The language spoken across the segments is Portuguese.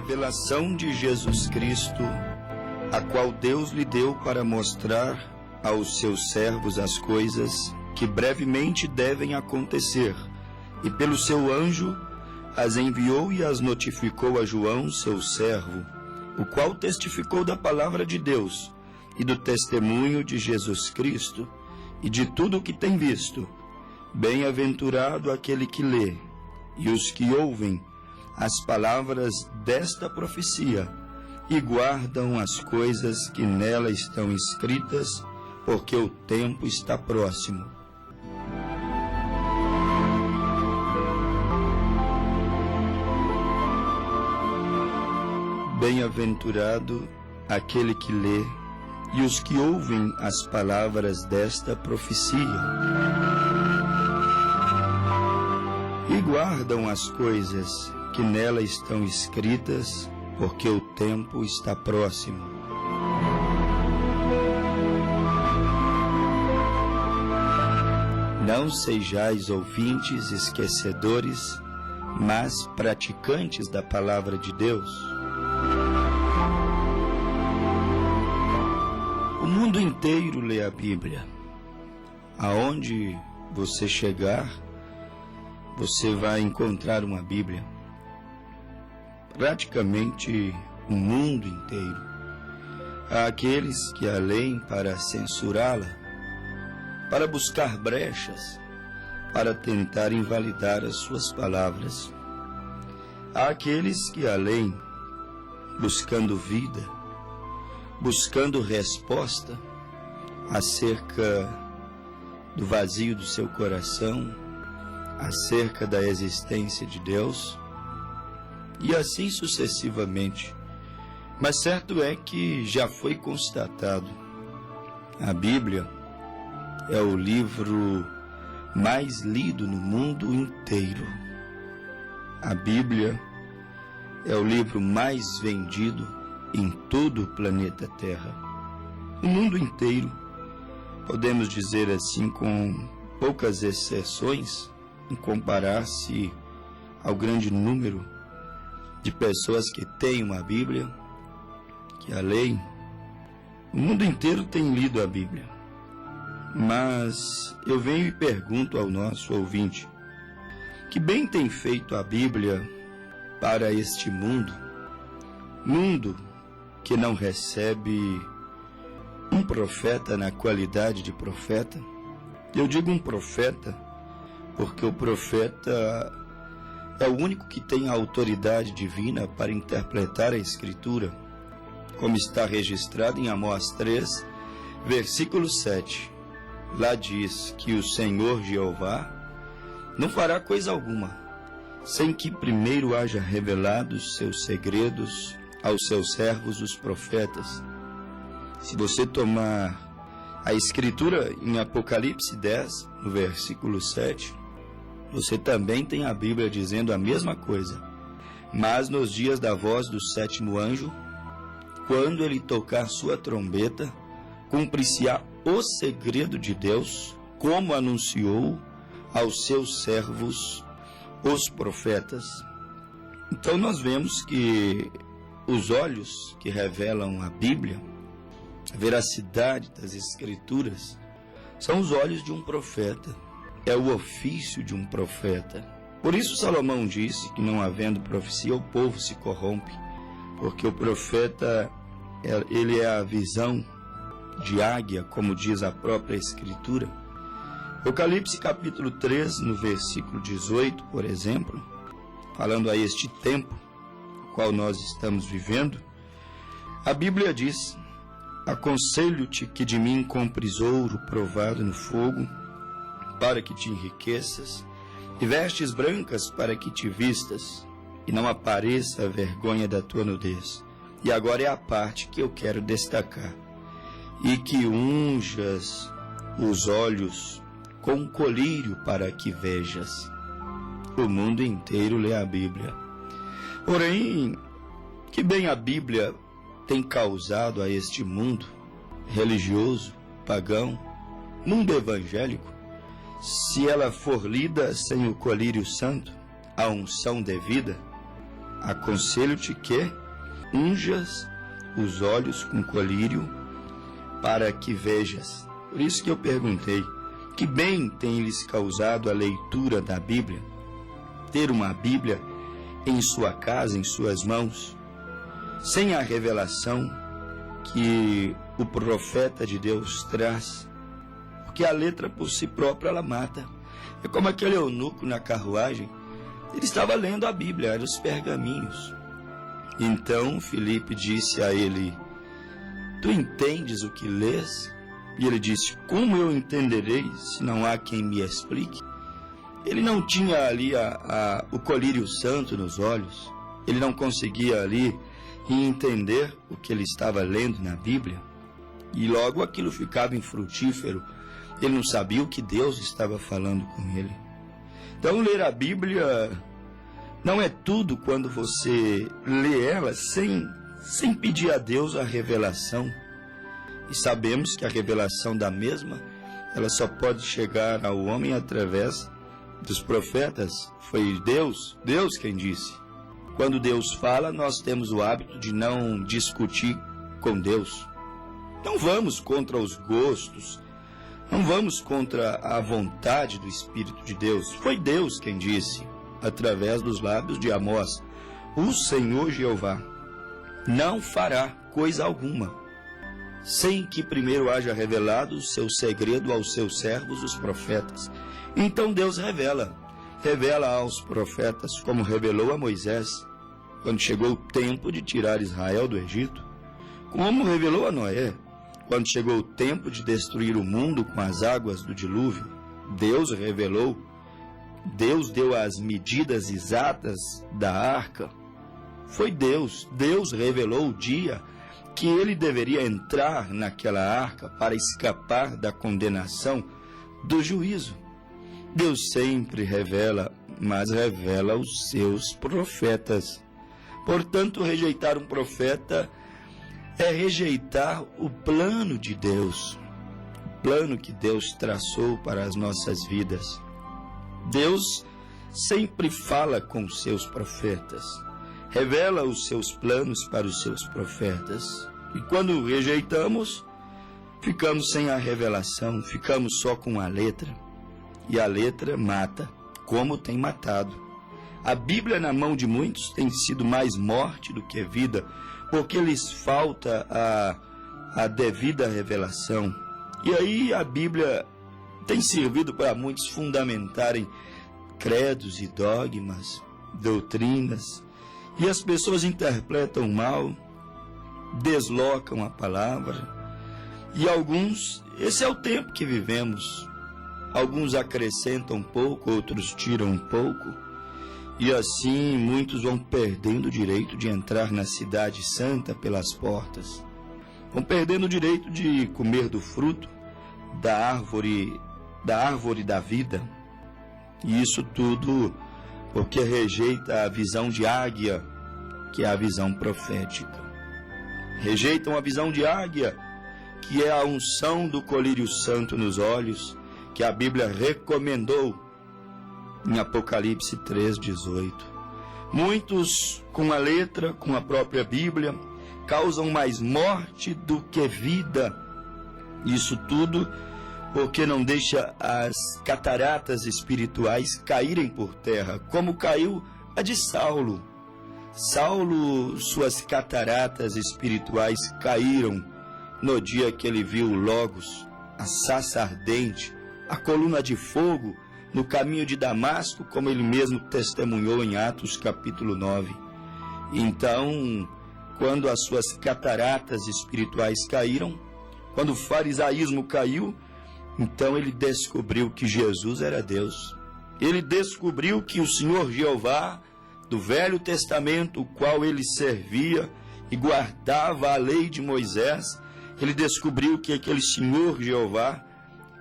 revelação de Jesus Cristo, a qual Deus lhe deu para mostrar aos seus servos as coisas que brevemente devem acontecer, e pelo seu anjo as enviou e as notificou a João, seu servo, o qual testificou da palavra de Deus e do testemunho de Jesus Cristo e de tudo o que tem visto. Bem-aventurado aquele que lê e os que ouvem as palavras desta profecia e guardam as coisas que nela estão escritas, porque o tempo está próximo. Bem-aventurado aquele que lê e os que ouvem as palavras desta profecia e guardam as coisas que nela estão escritas, porque o tempo está próximo. Não sejais ouvintes esquecedores, mas praticantes da palavra de Deus. O mundo inteiro lê a Bíblia. Aonde você chegar, você vai encontrar uma Bíblia. Praticamente o mundo inteiro. Há aqueles que a leem para censurá-la, para buscar brechas, para tentar invalidar as suas palavras. Há aqueles que a leem buscando vida, buscando resposta acerca do vazio do seu coração, acerca da existência de Deus, e assim sucessivamente. Mas certo é que já foi constatado, a Bíblia é o livro mais lido no mundo inteiro. A Bíblia é o livro mais vendido em todo o planeta Terra. O mundo inteiro, podemos dizer assim, com poucas exceções, em comparar-se ao grande número de pessoas que têm uma Bíblia, que a leem. O mundo inteiro tem lido a Bíblia. Mas eu venho e pergunto ao nosso ouvinte, que bem tem feito a Bíblia para este mundo que não recebe um profeta na qualidade de profeta? Eu digo um profeta porque o profeta é o único que tem a autoridade divina para interpretar a Escritura, como está registrado em Amós 3, versículo 7. Lá diz que o Senhor Jeová não fará coisa alguma, sem que primeiro haja revelado os seus segredos aos seus servos, os profetas. Se você tomar a Escritura em Apocalipse 10, no versículo 7, você também tem a Bíblia dizendo a mesma coisa. Mas nos dias da voz do sétimo anjo, quando ele tocar sua trombeta, cumprir-se-á o segredo de Deus, como anunciou aos seus servos, os profetas. Então nós vemos que os olhos que revelam a Bíblia, a veracidade das Escrituras, são os olhos de um profeta. É o ofício de um profeta. Por isso Salomão disse que, não havendo profecia, o povo se corrompe, porque o profeta, ele é a visão de águia, como diz a própria Escritura. Apocalipse capítulo 3, no versículo 18, por exemplo, falando a este tempo no qual nós estamos vivendo, a Bíblia diz: aconselho-te que de mim compres ouro provado no fogo, para que te enriqueças, e vestes brancas para que te vistas, e não apareça a vergonha da tua nudez. E agora é a parte que eu quero destacar: e que unjas os olhos com colírio para que vejas. O mundo inteiro lê a Bíblia. Porém, que bem a Bíblia tem causado a este mundo religioso, pagão, mundo evangélico, se ela for lida sem o colírio santo, a unção devida, aconselho-te que unjas os olhos com colírio para que vejas. Por isso que eu perguntei, que bem tem lhes causado a leitura da Bíblia? Ter uma Bíblia em sua casa, em suas mãos, sem a revelação que o profeta de Deus traz, porque a letra por si própria ela mata. É como aquele eunuco na carruagem, ele estava lendo a Bíblia, eram os pergaminhos. Então Filipe disse a ele: tu entendes o que lês? E ele disse: como eu entenderei se não há quem me explique? Ele não tinha ali o colírio santo nos olhos, ele não conseguia ali entender o que ele estava lendo na Bíblia, e logo aquilo ficava infrutífero, ele não sabia o que Deus estava falando com ele. Então ler a Bíblia não é tudo quando você lê ela sem pedir a Deus a revelação. E sabemos que a revelação da mesma, ela só pode chegar ao homem através dos profetas. Foi Deus quem disse. Quando Deus fala, nós temos o hábito de não discutir com Deus. Não vamos contra os gostos, não vamos contra a vontade do Espírito de Deus. Foi Deus quem disse, através dos lábios de Amós: o Senhor Jeová não fará coisa alguma, sem que primeiro haja revelado o seu segredo aos seus servos, os profetas. Então Deus revela aos profetas, como revelou a Moisés, quando chegou o tempo de tirar Israel do Egito, como revelou a Noé, quando chegou o tempo de destruir o mundo com as águas do dilúvio. Deus revelou, Deus deu as medidas exatas da arca. Foi Deus revelou o dia que ele deveria entrar naquela arca para escapar da condenação do juízo. Deus sempre revela, mas revela aos seus profetas. Portanto, rejeitar um profeta é rejeitar o plano de Deus, o plano que Deus traçou para as nossas vidas. Deus sempre fala com os seus profetas, revela os seus planos para os seus profetas. E quando rejeitamos, ficamos sem a revelação, ficamos só com a letra. E a letra mata, como tem matado. A Bíblia na mão de muitos tem sido mais morte do que vida, porque lhes falta a devida revelação. E aí a Bíblia tem servido para muitos fundamentarem credos e dogmas, doutrinas, e as pessoas interpretam mal, deslocam a palavra, e alguns, esse é o tempo que vivemos, alguns acrescentam um pouco, outros tiram um pouco, e assim muitos vão perdendo o direito de entrar na cidade santa pelas portas, vão perdendo o direito de comer do fruto da árvore da vida, e isso tudo porque rejeita a visão de águia, que é a visão profética. Rejeitam a visão de águia, que é a unção do colírio santo nos olhos, que a Bíblia recomendou em Apocalipse 3:18. Muitos, com a letra, com a própria Bíblia, causam mais morte do que vida. Isso tudo porque não deixa as cataratas espirituais caírem por terra, como caiu a de Saulo. Saulo, suas cataratas espirituais caíram no dia que ele viu o Logos, a sarça ardente, a coluna de fogo no caminho de Damasco, como ele mesmo testemunhou em Atos capítulo 9. Então, quando as suas cataratas espirituais caíram, quando o farisaísmo caiu, então ele descobriu que Jesus era Deus. Ele descobriu que o Senhor Jeová, do Velho Testamento, o qual ele servia e guardava a lei de Moisés, ele descobriu que aquele Senhor Jeová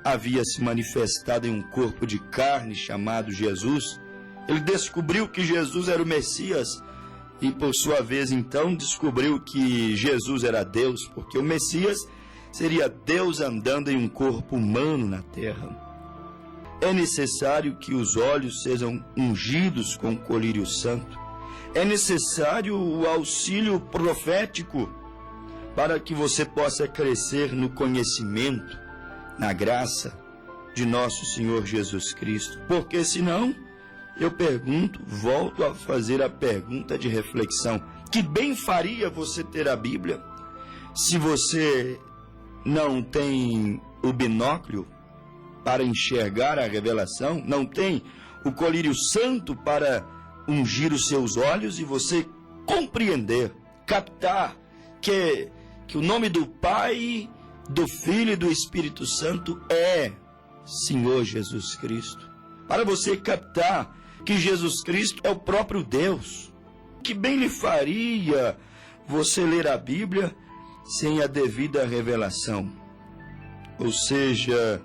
havia se manifestado em um corpo de carne chamado Jesus. Ele descobriu que Jesus era o Messias e, por sua vez, então, descobriu que Jesus era Deus, porque o Messias seria Deus andando em um corpo humano na terra. É necessário que os olhos sejam ungidos com o colírio santo. É necessário o auxílio profético para que você possa crescer no conhecimento, na graça de nosso Senhor Jesus Cristo. Porque senão, eu pergunto, volto a fazer a pergunta de reflexão: que bem faria você ter a Bíblia se você não tem o binóculo para enxergar a revelação, não tem o colírio santo para ungir os seus olhos e você compreender, captar que o nome do Pai, do Filho e do Espírito Santo é Senhor Jesus Cristo. Para você captar que Jesus Cristo é o próprio Deus. Que bem lhe faria você ler a Bíblia sem a devida revelação? Ou seja,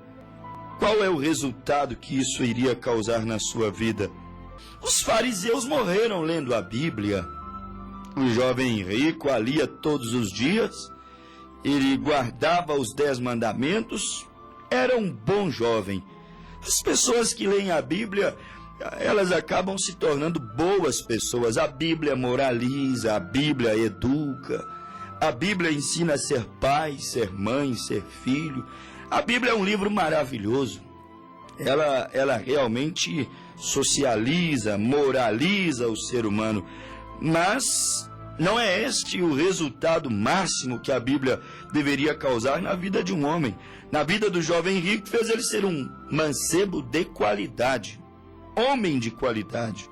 qual é o resultado que isso iria causar na sua vida? Os fariseus morreram lendo a Bíblia. O jovem rico a lia todos os dias, ele guardava os 10 mandamentos, era um bom jovem. As pessoas que leem a Bíblia, elas acabam se tornando boas pessoas. A Bíblia moraliza, a Bíblia educa, a Bíblia ensina a ser pai, ser mãe, ser filho. A Bíblia é um livro maravilhoso. Ela realmente socializa, moraliza o ser humano. Mas não é este o resultado máximo que a Bíblia deveria causar na vida de um homem. Na vida do jovem rico, fez ele ser um mancebo de qualidade. Homem de qualidade,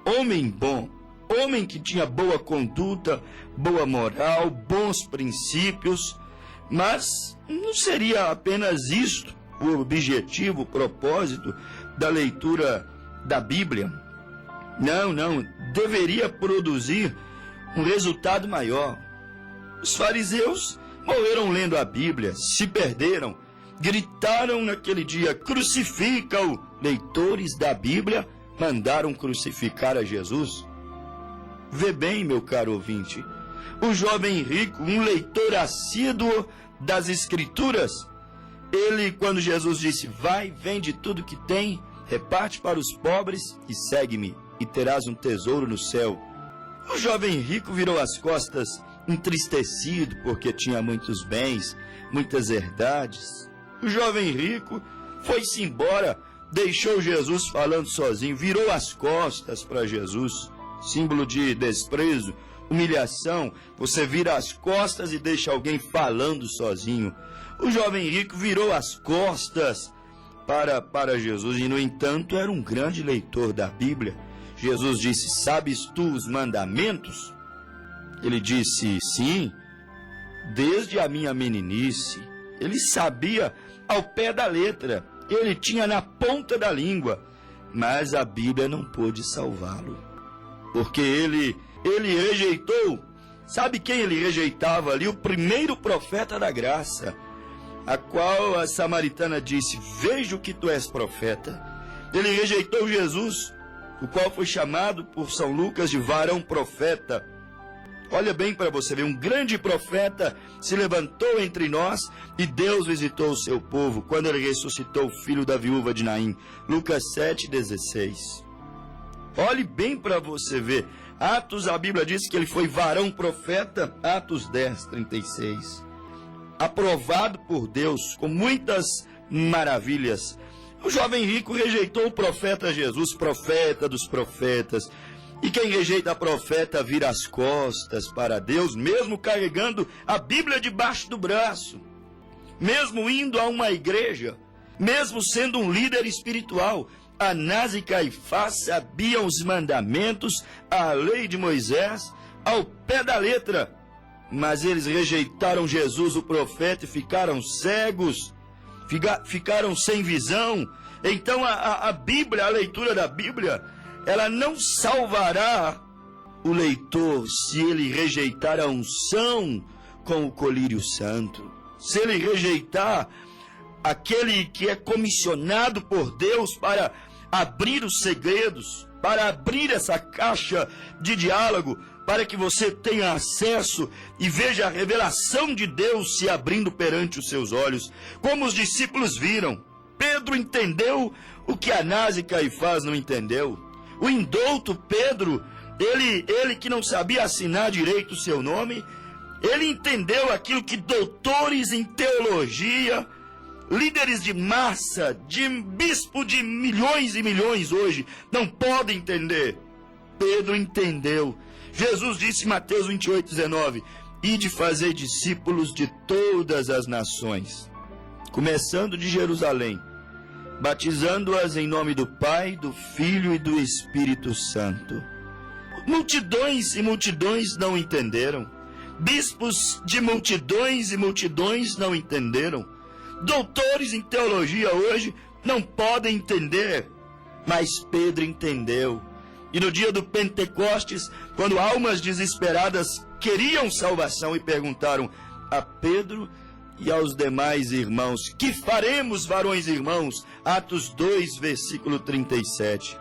homem bom, homem que tinha boa conduta, boa moral, bons princípios. Mas não seria apenas isto o objetivo, o propósito da leitura da Bíblia. Não, deveria produzir um resultado maior. Os fariseus morreram lendo a Bíblia, se perderam, gritaram naquele dia: crucifica-o! Leitores da Bíblia mandaram crucificar a Jesus. Vê bem, meu caro ouvinte, o jovem rico, um leitor assíduo das Escrituras, ele, quando Jesus disse: vai, vende tudo que tem, reparte para os pobres e segue-me, e terás um tesouro no céu. O jovem rico virou as costas, entristecido porque tinha muitos bens, muitas herdades. O jovem rico foi-se embora, deixou Jesus falando sozinho, virou as costas para Jesus, símbolo de desprezo, humilhação. Você vira as costas e deixa alguém falando sozinho. O jovem rico virou as costas para Jesus e, no entanto, era um grande leitor da Bíblia. Jesus disse: sabes tu os mandamentos? Ele disse: sim, desde a minha meninice. Ele sabia ao pé da letra, ele tinha na ponta da língua, mas a Bíblia não pôde salvá-lo, porque ele rejeitou. Sabe quem ele rejeitava ali? O primeiro profeta da graça, a qual a samaritana disse: vejo que tu és profeta. Ele rejeitou Jesus, o qual foi chamado por São Lucas de varão profeta. Olha bem para você ver, um grande profeta se levantou entre nós e Deus visitou o seu povo quando ele ressuscitou o filho da viúva de Naim. Lucas 7,16. Olhe bem para você ver. Atos, a Bíblia diz que ele foi varão profeta. Atos 10:36. Aprovado por Deus com muitas maravilhas. O jovem rico rejeitou o profeta Jesus, profeta dos profetas. E quem rejeita profeta vira as costas para Deus, mesmo carregando a Bíblia debaixo do braço, mesmo indo a uma igreja, mesmo sendo um líder espiritual. Anás e Caifás sabiam os mandamentos, a lei de Moisés, ao pé da letra, mas eles rejeitaram Jesus, o profeta, e ficaram cegos, ficaram sem visão. Então a Bíblia, a leitura da Bíblia, ela não salvará o leitor se ele rejeitar a unção com o colírio santo, se ele rejeitar aquele que é comissionado por Deus para abrir os segredos, para abrir essa caixa de diálogo, para que você tenha acesso e veja a revelação de Deus se abrindo perante os seus olhos, como os discípulos viram. Pedro entendeu o que Anás e Caifás não entendeu. O indouto Pedro, Ele que não sabia assinar direito o seu nome, ele entendeu aquilo que doutores em teologia, líderes de massa, de bispo de milhões e milhões hoje, não podem entender. Pedro entendeu. Jesus disse em Mateus 28:19, ide fazer discípulos de todas as nações, começando de Jerusalém, batizando-as em nome do Pai, do Filho e do Espírito Santo. Multidões e multidões não entenderam. Bispos de multidões e multidões não entenderam. Doutores em teologia hoje não podem entender. Mas Pedro entendeu. E no dia do Pentecostes, quando almas desesperadas queriam salvação e perguntaram a Pedro e aos demais irmãos, que faremos, varões e irmãos? Atos 2, versículo 37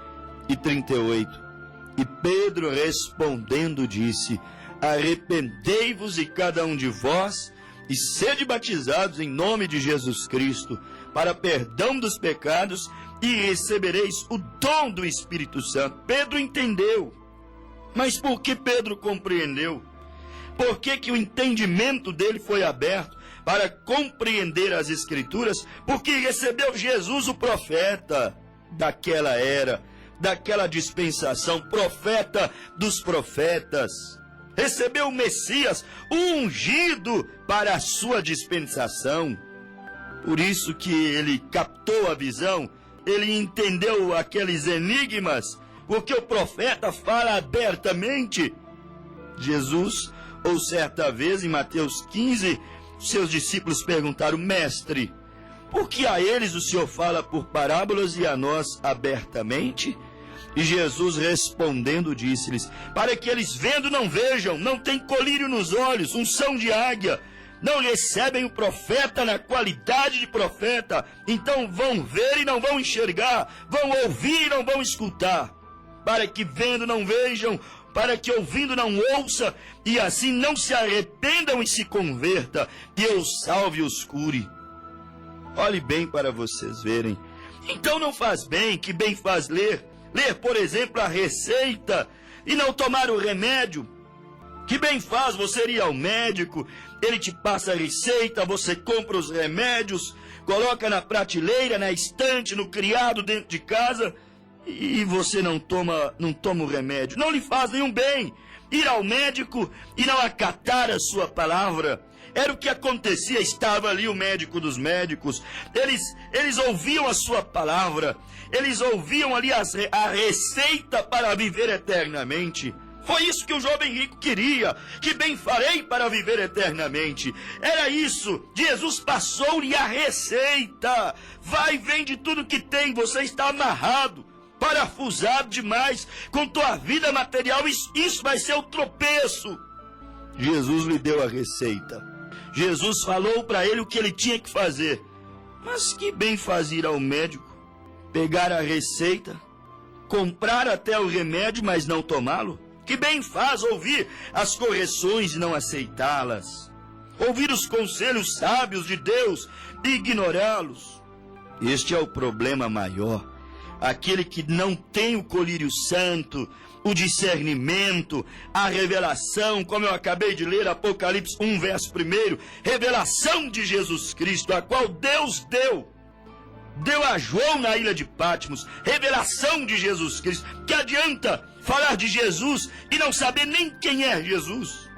e 38. E Pedro respondendo disse, arrependei-vos e cada um de vós, e sede batizados em nome de Jesus Cristo, para perdão dos pecados, e recebereis o dom do Espírito Santo. Pedro entendeu. Mas por que Pedro compreendeu? Por que o entendimento dele foi aberto para compreender as Escrituras? Porque recebeu Jesus, o profeta daquela era, daquela dispensação, profeta dos profetas. Recebeu o Messias, o ungido para a sua dispensação. Por isso que ele captou a visão, ele entendeu aqueles enigmas, porque o profeta fala abertamente. Jesus, ou certa vez em Mateus 15, seus discípulos perguntaram, mestre, por que a eles o Senhor fala por parábolas e a nós abertamente? E Jesus respondendo disse-lhes, para que eles vendo não vejam, não têm colírio nos olhos, unção de águia, não recebem o profeta na qualidade de profeta, então vão ver e não vão enxergar, vão ouvir e não vão escutar, para que vendo não vejam, para que ouvindo não ouça, e assim não se arrependam e se converta, e eu salve e os cure. Olhe bem para vocês verem. Então não faz bem, que bem faz ler, por exemplo, a receita e não tomar o remédio. Que bem faz você ir ao médico, ele te passa a receita, você compra os remédios, coloca na prateleira, na estante, no criado dentro de casa, e você não toma o remédio. Não lhe faz nenhum bem ir ao médico e não acatar a sua palavra. Era o que acontecia, estava ali o médico dos médicos, eles ouviam a sua palavra, eles ouviam ali a receita para viver eternamente. Foi isso que o jovem rico queria, que bem farei para viver eternamente. Era isso, Jesus passou-lhe a receita. Vai, vende tudo que tem, você está amarrado, parafusado demais com tua vida material, isso vai ser o tropeço. Jesus lhe deu a receita. Jesus falou para ele o que ele tinha que fazer. Mas que bem faz ir ao médico, pegar a receita, comprar até o remédio, mas não tomá-lo? Que bem faz ouvir as correções e não aceitá-las, ouvir os conselhos sábios de Deus e ignorá-los. Este é o problema maior. Aquele que não tem o colírio santo, o discernimento, a revelação, como eu acabei de ler, Apocalipse 1, verso 1, revelação de Jesus Cristo, a qual Deus deu a João na ilha de Patmos, revelação de Jesus Cristo. Que adianta falar de Jesus e não saber nem quem é Jesus?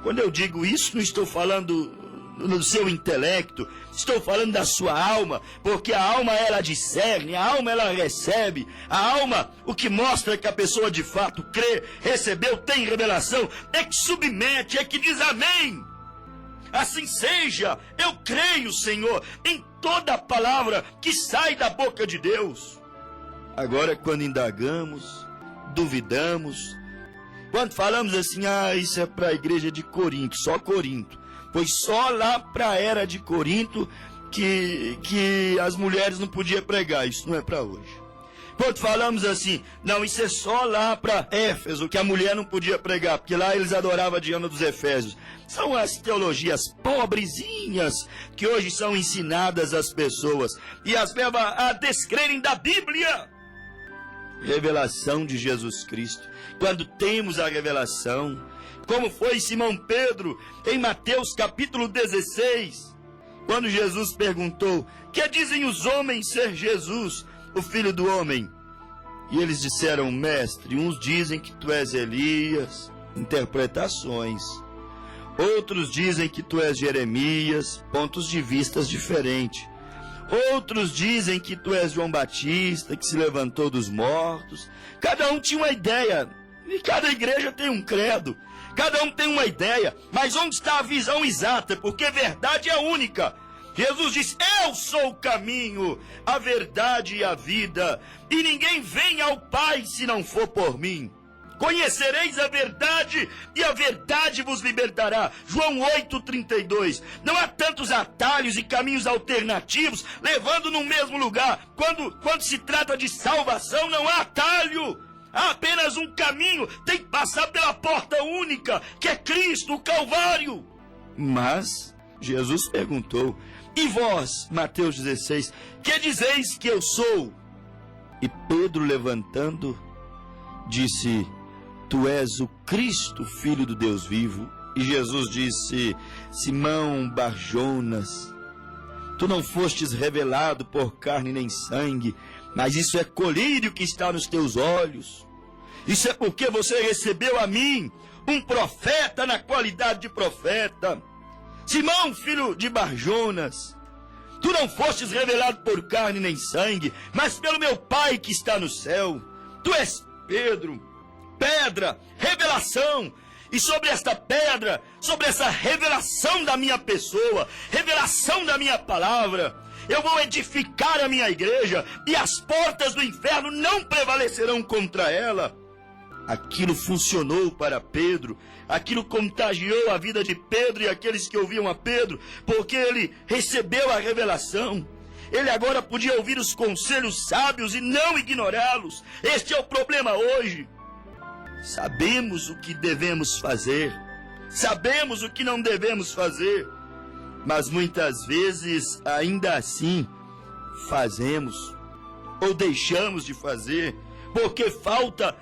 Quando eu digo isso, não estou falando no seu intelecto, estou falando da sua alma, porque a alma ela discerne, a alma ela recebe, a alma, o que mostra que a pessoa de fato crê, recebeu, tem revelação, é que submete, é que diz amém. Assim seja, eu creio, Senhor, em toda a palavra que sai da boca de Deus. Agora, quando indagamos, duvidamos, quando falamos assim, isso é para a igreja de Corinto, só Corinto, pois só lá para a era de Corinto que as mulheres não podiam pregar, isso não é para hoje. Quando falamos assim, não, isso é só lá para Éfeso, que a mulher não podia pregar, porque lá eles adoravam a Diana dos Efésios. São as teologias pobrezinhas que hoje são ensinadas às pessoas e as levam a descrerem da Bíblia. Revelação de Jesus Cristo. Quando temos a revelação, como foi Simão Pedro em Mateus capítulo 16, quando Jesus perguntou: que dizem os homens ser Jesus, o Filho do Homem? E eles disseram: mestre, uns dizem que tu és Elias, interpretações. Outros dizem que tu és Jeremias, pontos de vistas diferentes. Outros dizem que tu és João Batista, que se levantou dos mortos. Cada um tinha uma ideia, e cada igreja tem um credo. Cada um tem uma ideia, mas onde está a visão exata? Porque a verdade é única. Jesus disse: eu sou o caminho, a verdade e a vida, e ninguém vem ao Pai se não for por mim. Conhecereis a verdade, e a verdade vos libertará. João 8,32. Não há tantos atalhos e caminhos alternativos levando no mesmo lugar. Quando se trata de salvação, não há atalho. Há apenas um caminho. Tem que passar pela porta única, que é Cristo, o Calvário. Mas Jesus perguntou: e vós, Mateus 16, que dizeis que eu sou? E Pedro, levantando, disse: tu és o Cristo, Filho do Deus vivo. E Jesus disse: Simão Barjonas, tu não fostes revelado por carne nem sangue, mas isso é colírio que está nos teus olhos. Isso é porque você recebeu a mim, um profeta na qualidade de profeta. Simão, filho de Barjonas, tu não fostes revelado por carne nem sangue, mas pelo meu Pai que está no céu. Tu és Pedro, pedra, revelação. E sobre esta pedra, sobre essa revelação da minha pessoa, revelação da minha palavra, eu vou edificar a minha igreja, e as portas do inferno não prevalecerão contra ela. Aquilo funcionou para Pedro, aquilo contagiou a vida de Pedro e aqueles que ouviam a Pedro, porque ele recebeu a revelação. Ele agora podia ouvir os conselhos sábios e não ignorá-los. Este é o problema hoje. Sabemos o que devemos fazer, sabemos o que não devemos fazer, mas muitas vezes, ainda assim, fazemos ou deixamos de fazer, porque falta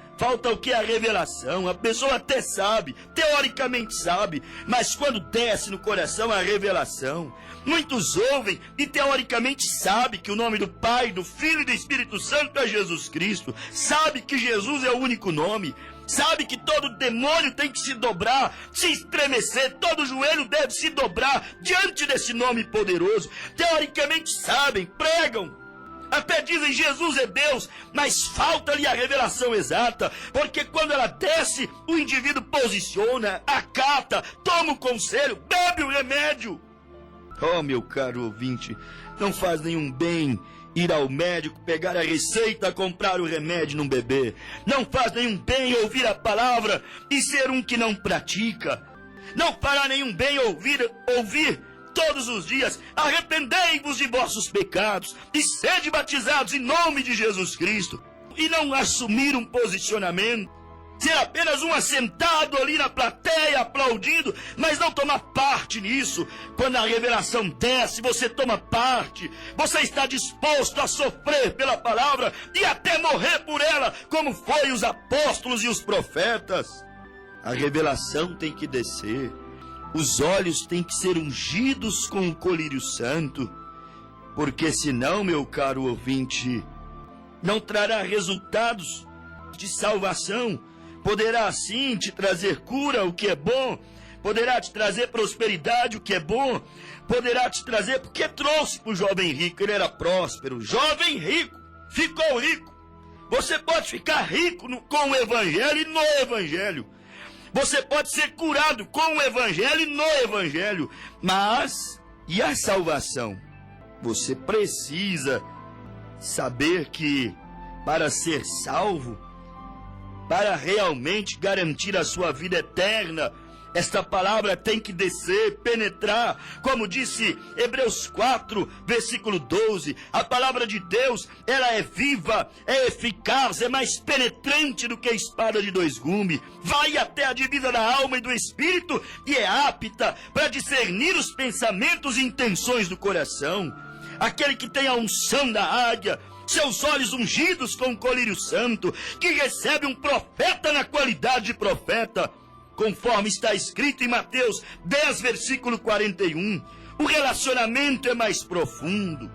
o que? A revelação. A pessoa até sabe, teoricamente sabe, mas quando desce no coração a revelação, muitos ouvem e teoricamente sabe que o nome do Pai, do Filho e do Espírito Santo é Jesus Cristo, sabe que Jesus é o único nome, sabe que todo demônio tem que se dobrar, se estremecer, todo joelho deve se dobrar diante desse nome poderoso. Teoricamente sabem, pregam, até dizem Jesus é Deus, mas falta-lhe a revelação exata, porque quando ela desce, o indivíduo posiciona, acata, toma o conselho, bebe o remédio. Oh, meu caro ouvinte, não faz nenhum bem ir ao médico, pegar a receita, comprar o remédio e não beber. Não faz nenhum bem ouvir a palavra e ser um que não pratica. Não fará nenhum bem ouvir todos os dias: arrependei-vos de vossos pecados e sede batizados em nome de Jesus Cristo, e não assumir um posicionamento, ser apenas um assentado ali na plateia aplaudindo, mas não tomar parte nisso. Quando a revelação desce, você toma parte, você está disposto a sofrer pela palavra e até morrer por ela, como foi os apóstolos e os profetas. A revelação tem que descer, os olhos têm que ser ungidos com o colírio santo, porque senão, meu caro ouvinte, não trará resultados de salvação. Poderá sim te trazer cura, o que é bom, poderá te trazer prosperidade, o que é bom, poderá te trazer, porque trouxe para o jovem rico, ele era próspero, jovem rico, ficou rico. Você pode ficar rico com o evangelho e no evangelho. Você pode ser curado com o evangelho e no evangelho. Mas, e a salvação? Você precisa saber que, para ser salvo, para realmente garantir a sua vida eterna, esta palavra tem que descer, penetrar, como disse Hebreus 4, versículo 12, a palavra de Deus, ela é viva, é eficaz, é mais penetrante do que a espada de dois gumes, vai até a divisa da alma e do espírito, e é apta para discernir os pensamentos e intenções do coração. Aquele que tem a unção da águia, seus olhos ungidos com o colírio santo, que recebe um profeta na qualidade de profeta, conforme está escrito em Mateus 10, versículo 41. O relacionamento é mais profundo.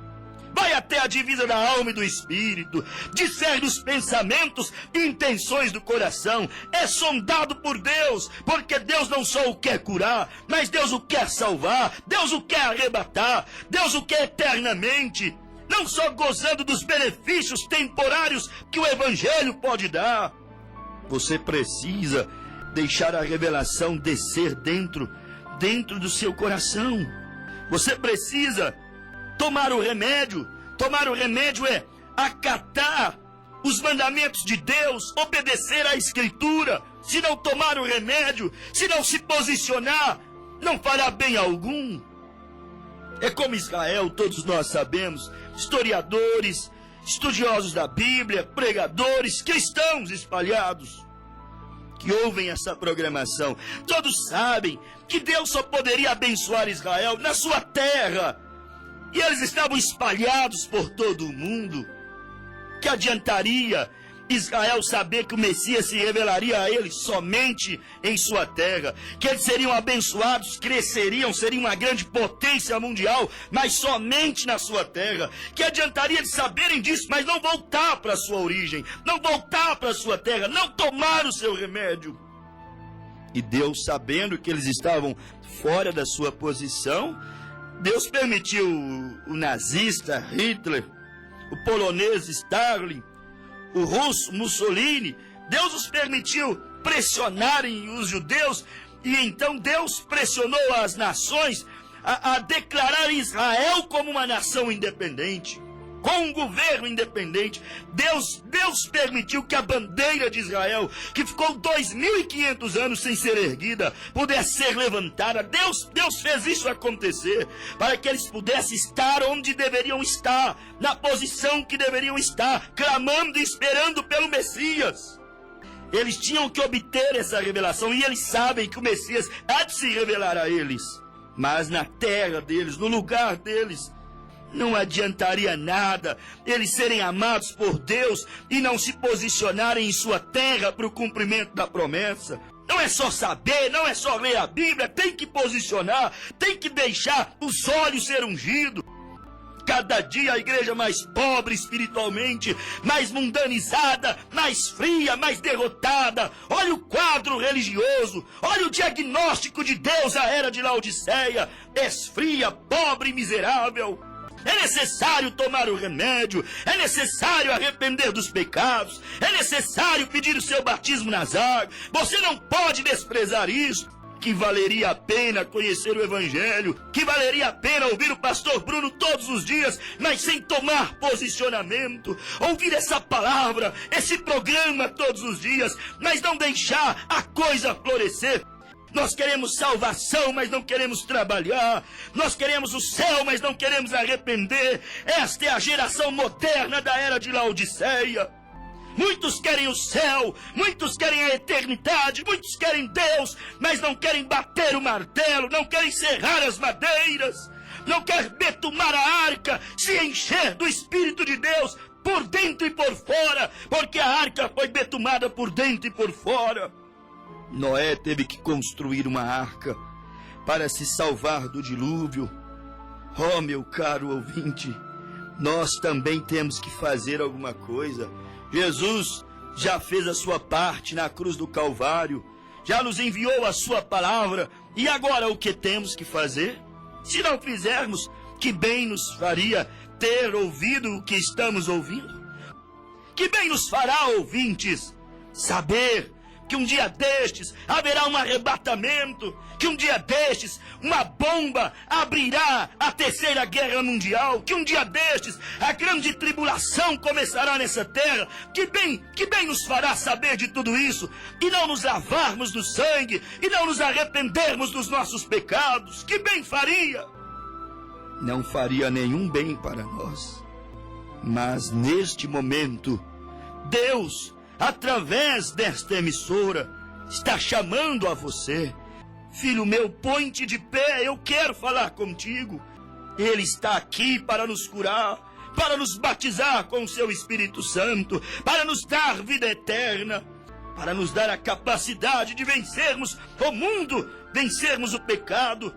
Vai até a divisa da alma e do espírito, discerne os pensamentos e intenções do coração, é sondado por Deus, porque Deus não só o quer curar, mas Deus o quer salvar, Deus o quer arrebatar, Deus o quer eternamente, não só gozando dos benefícios temporários que o Evangelho pode dar. Você precisa deixar a revelação descer dentro do seu coração. Você precisa tomar o remédio. Tomar o remédio é acatar os mandamentos de Deus, obedecer à Escritura. Se não tomar o remédio, se não se posicionar, não fará bem algum. É como Israel, todos nós sabemos, historiadores, estudiosos da Bíblia, pregadores, cristãos espalhados, que ouvem essa programação, todos sabem que Deus só poderia abençoar Israel na sua terra. E eles estavam espalhados por todo o mundo. Que adiantaria Israel saber que o Messias se revelaria a eles somente em sua terra? Que eles seriam abençoados, cresceriam, seriam uma grande potência mundial, mas somente na sua terra? Que adiantaria eles saberem disso, mas não voltar para a sua origem, não voltar para a sua terra, não tomar o seu remédio? E Deus, sabendo que eles estavam fora da sua posição, Deus permitiu o nazista Hitler, o polonês Stalin, o russo Mussolini, Deus os permitiu pressionarem os judeus, e então Deus pressionou as nações a declarar Israel como uma nação independente, com um governo independente. Deus permitiu que a bandeira de Israel, que ficou 2.500 anos sem ser erguida, pudesse ser levantada. Deus fez isso acontecer, para que eles pudessem estar onde deveriam estar, na posição que deveriam estar, clamando e esperando pelo Messias. Eles tinham que obter essa revelação, e eles sabem que o Messias há de se revelar a eles. Mas na terra deles, no lugar deles, não adiantaria nada eles serem amados por Deus e não se posicionarem em sua terra para o cumprimento da promessa. Não é só saber, não é só ler a Bíblia, tem que posicionar, tem que deixar os olhos ser ungidos. Cada dia a igreja mais pobre espiritualmente, mais mundanizada, mais fria, mais derrotada. Olha o quadro religioso, olha o diagnóstico de Deus à era de Laodiceia: esfria, pobre e miserável. É necessário tomar o remédio, é necessário arrepender dos pecados, é necessário pedir o seu batismo nas águas. Você não pode desprezar isso. Que valeria a pena conhecer o Evangelho, que valeria a pena ouvir o pastor Bruno todos os dias, mas sem tomar posicionamento, ouvir essa palavra, esse programa todos os dias, mas não deixar a coisa florescer. Nós queremos salvação, mas não queremos trabalhar. Nós queremos o céu, mas não queremos arrepender. Esta é a geração moderna da era de Laodiceia. Muitos querem o céu, muitos querem a eternidade, muitos querem Deus, mas não querem bater o martelo, não querem serrar as madeiras, não querem betumar a arca, se encher do Espírito de Deus por dentro e por fora, porque a arca foi betumada por dentro e por fora. Noé teve que construir uma arca para se salvar do dilúvio. Oh, meu caro ouvinte, nós também temos que fazer alguma coisa. Jesus já fez a sua parte na cruz do Calvário, já nos enviou a sua palavra, e agora o que temos que fazer? Se não fizermos, que bem nos faria ter ouvido o que estamos ouvindo? Que bem nos fará, ouvintes, saber que um dia destes haverá um arrebatamento, que um dia destes uma bomba abrirá a terceira guerra mundial, que um dia destes a grande tribulação começará nessa terra. Que bem nos fará saber de tudo isso, e não nos lavarmos do sangue, e não nos arrependermos dos nossos pecados. Que bem faria? Não faria nenhum bem para nós. Mas neste momento, Deus, através desta emissora, está chamando a você. Filho meu, põe-te de pé, eu quero falar contigo. Ele está aqui para nos curar, para nos batizar com o seu Espírito Santo, para nos dar vida eterna, para nos dar a capacidade de vencermos o mundo, vencermos o pecado.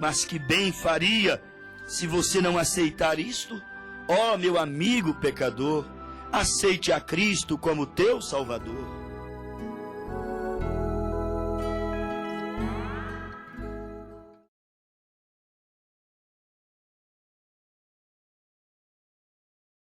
Mas que bem faria se você não aceitar isto? Ó, meu amigo pecador, aceite a Cristo como teu Salvador.